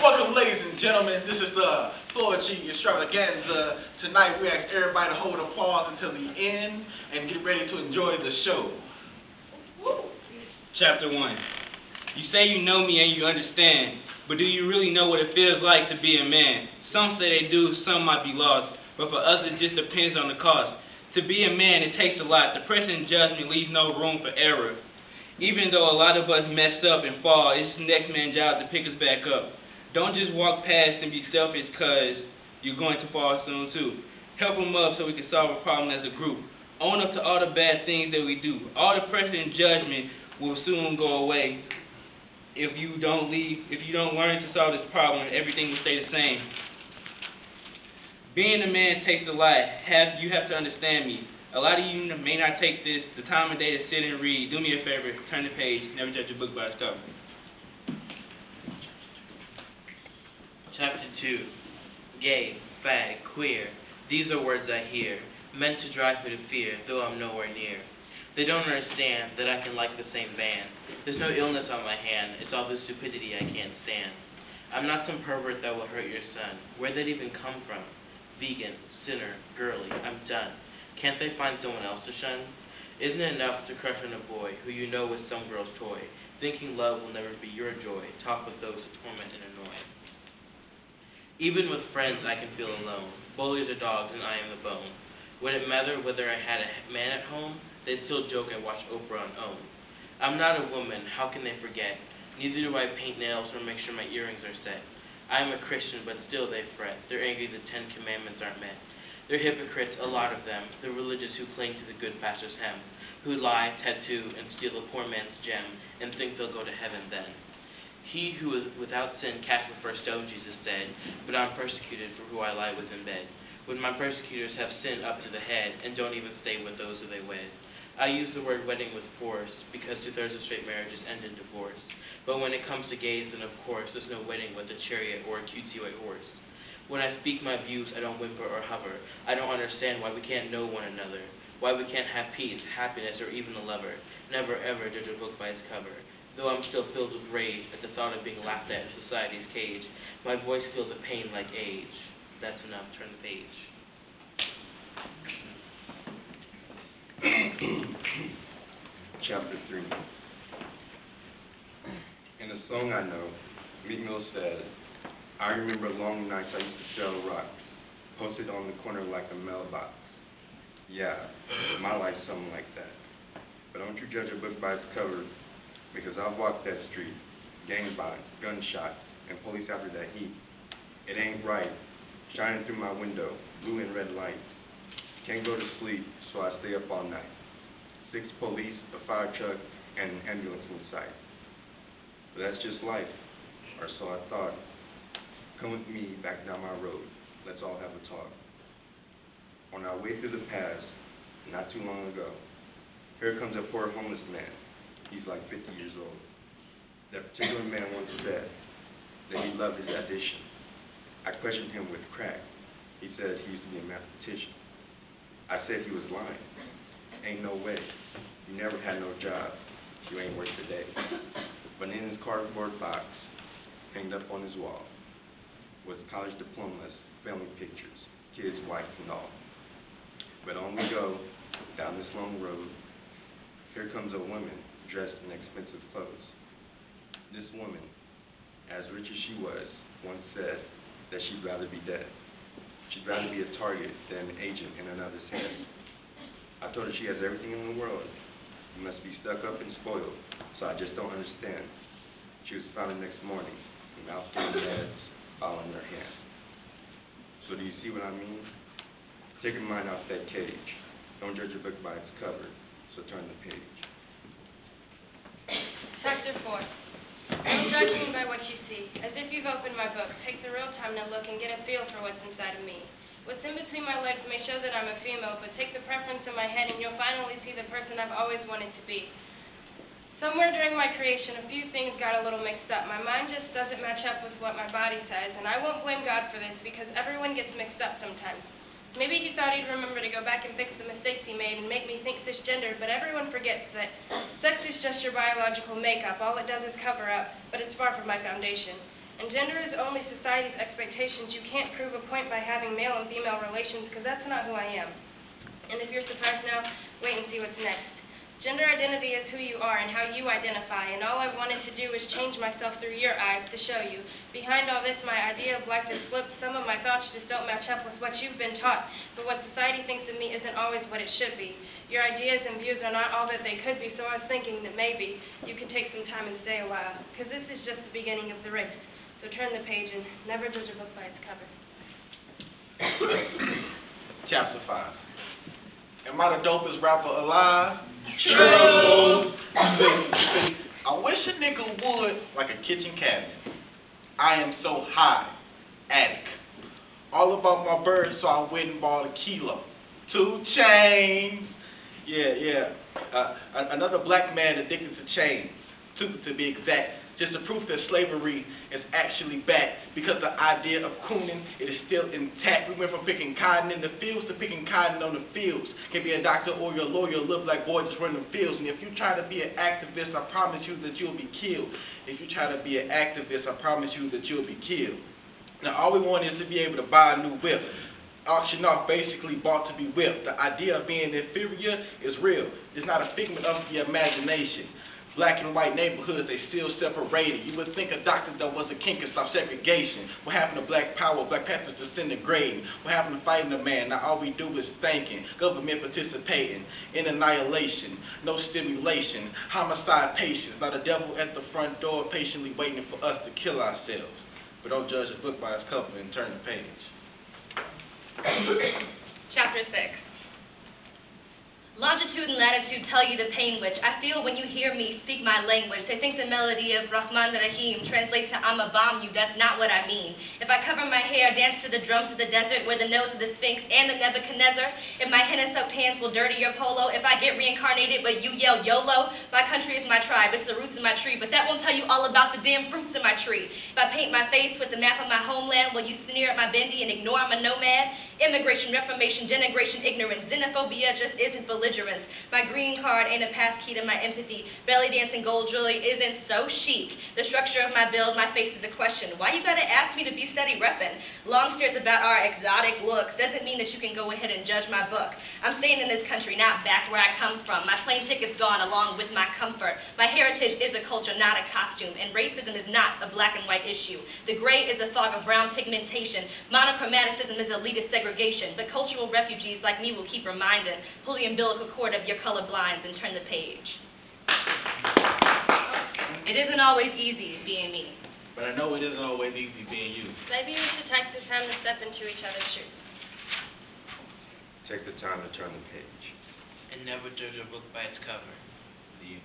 Welcome, ladies and gentlemen. This is the Flowetry extravaganza. Tonight, we ask everybody to hold applause until the end and get ready to enjoy the show. Chapter 1. You say you know me and you understand, but do you really know what it feels like to be a man? Some say they do, some might be lost, but for us it just depends on the cost. To be a man, it takes a lot. The present judgment leaves no room for error. Even though a lot of us mess up and fall, it's the next man's job to pick us back up. Don't just walk past and be selfish because you're going to fall soon too. Help them up so we can solve a problem as a group. Own up to all the bad things that we do. All the pressure and judgment will soon go away. If you don't learn to solve this problem, everything will stay the same. Being a man takes a lot. You have to understand me. A lot of you may not take the time of day to sit and read. Do me a favor, turn the page. Never judge a book by its cover. Chapter 2. Gay, fag, queer. These are words I hear, meant to drive me to fear, though I'm nowhere near. They don't understand that I can like the same band. There's no illness on my hand, it's all the stupidity I can't stand. I'm not some pervert that will hurt your son. Where'd that even come from? Vegan, sinner, girly, I'm done. Can't they find someone else to shun? Isn't it enough to crush on a boy who you know is some girl's toy, thinking love will never be your joy, talk with those who torment and annoy. Even with friends I can feel alone. Bullies are dogs and I am the bone. Would it matter whether I had a man at home? They'd still joke I watch Oprah on OWN. I'm not a woman, how can they forget? Neither do I paint nails or make sure my earrings are set. I am a Christian, but still they fret. They're angry the 10 Commandments aren't met. They're hypocrites, a lot of them, the religious who cling to the good pastor's hem, who lie, tattoo, and steal a poor man's gem, and think they'll go to heaven then. He who is without sin cast the first stone, Jesus said, but I'm persecuted for who I lie with in bed. When my persecutors have sin up to the head, and don't even stay with those who they wed. I use the word wedding with force, because 2/3 of straight marriages end in divorce. But when it comes to gays, then of course, there's no wedding with a chariot or a cutesy white horse. When I speak my views, I don't whimper or hover. I don't understand why we can't know one another, why we can't have peace, happiness, or even a lover. Never ever judge a book by its cover. Though I'm still filled with rage at the thought of being laughed at in society's cage, my voice feels a pain like age. That's enough. Turn the page. Chapter 3. In a song I know, Meek Mill said, I remember long nights I used to sell rocks, posted on the corner like a mailbox. Yeah, my life's something like that. But don't you judge a book by its cover, because I've walked that street, gangbangers, gunshots, and police after that heat. It ain't right, shining through my window, blue and red lights. Can't go to sleep, so I stay up all night. 6 police, a fire truck, and an ambulance in sight. But that's just life, or so I thought. Come with me back down my road, let's all have a talk. On our way through the past, not too long ago, here comes a poor homeless man. He's like 50 years old. That particular man once said that he loved his addition. I questioned him with crack. He said he used to be a mathematician. I said he was lying. Ain't no way. You never had no job. You ain't worked a day. But in his cardboard box, hanged up on his wall, was college diplomas, family pictures, kids, wife, and all. But on we go, down this long road. Here comes a woman dressed in expensive clothes. This woman, as rich as she was, once said that she'd rather be dead. She'd rather be a target than an agent in another's hand. I told her she has everything in the world. You must be stuck up and spoiled, so I just don't understand. She was found the next morning, mouth full of meds, all in her hand. So do you see what I mean? Take your mind off that cage. Don't judge a book by its cover, so turn the page. Chapter 4. Don't judge me by what you see. As if you've opened my book, take the real time to look and get a feel for what's inside of me. What's in between my legs may show that I'm a female, but take the preference in my head and you'll finally see the person I've always wanted to be. Somewhere during my creation, a few things got a little mixed up. My mind just doesn't match up with what my body says, and I won't blame God for this because everyone gets mixed up sometimes. Maybe he thought he'd remember to go back and fix the mistakes he made and make me think cisgender, but everyone forgets that sex is just your biological makeup. All it does is cover up, but it's far from my foundation. And gender is only society's expectations. You can't prove a point by having male and female relations because that's not who I am. And if you're surprised now, wait and see what's next. Gender identity is who you are and how you identify, and all I wanted to do was change myself through your eyes to show you. Behind all this, my idea of life is flipped. Some of my thoughts just don't match up with what you've been taught, but what society thinks of me isn't always what it should be. Your ideas and views are not all that they could be, so I was thinking that maybe you could take some time and stay a while, because this is just the beginning of the race. So turn the page and never judge a book by its cover. Chapter 5. Am I the dopest rapper alive? True. I wish a nigga would like a kitchen cabinet. I am so high. Attic. All about my bird, so I went and bought a kilo. 2 chains. Yeah. Another black man addicted to chains. 2 to be exact. Just the proof that slavery is actually back, because the idea of cooning, it is still intact. We went from picking cotton in the fields to picking cotton on the fields. Can be a doctor or your lawyer, look like boys just running the fields. And if you try to be an activist, I promise you that you'll be killed. If you try to be an activist, I promise you that you'll be killed. Now all we want is to be able to buy a new whip. Auction off, basically bought to be whipped. The idea of being inferior is real. It's not a figment of the imagination. Black and white neighborhoods, they still separated. You would think a doctor that was a king could stop segregation. What happened to black power? Black Panthers disintegrating. What happened to fighting the man? Now all we do is thinking. Government participating in annihilation. No stimulation. Homicide patients. Now the devil at the front door patiently waiting for us to kill ourselves. But don't judge a book by its cover and turn the page. Chapter 6. Longitude and latitude tell you the pain which I feel when you hear me speak my language. They think the melody of Rahman Rahim translates to I'ma bomb you. That's not what I mean. If I cover my hair, dance to the drums of the desert where the nose of the Sphinx and the Nebuchadnezzar, if my henna-soaked hands will dirty your polo, if I get reincarnated but you yell YOLO, my country is my tribe, it's the roots of my tree, but that won't tell you all about the damn fruits in my tree. If I paint my face with the map of my homeland, will you sneer at my bendy and ignore I'm a nomad? Immigration, reformation, denigration, ignorance, xenophobia just isn't belligerence. My green card ain't a pass key to my empathy. Belly dancing gold jewelry isn't so chic. The structure of my build, my face is a question. Why you gotta ask me to be steady reppin'? Long stares about our exotic looks doesn't mean that you can go ahead and judge my book. I'm staying in this country, not back where I come from. My plane ticket's gone along with my comfort. My heritage is a culture, not a costume, and racism is not a black and white issue. The gray is a fog of brown pigmentation. Monochromaticism is elitist segregation. The cultural refugees like me will keep reminding. Pull the umbilical cord of your color blinds and turn the page. It isn't always easy being me. But I know it isn't always easy being you. Maybe we should take the time to step into each other's shoes. Take the time to turn the page. And never judge a book by its cover. You.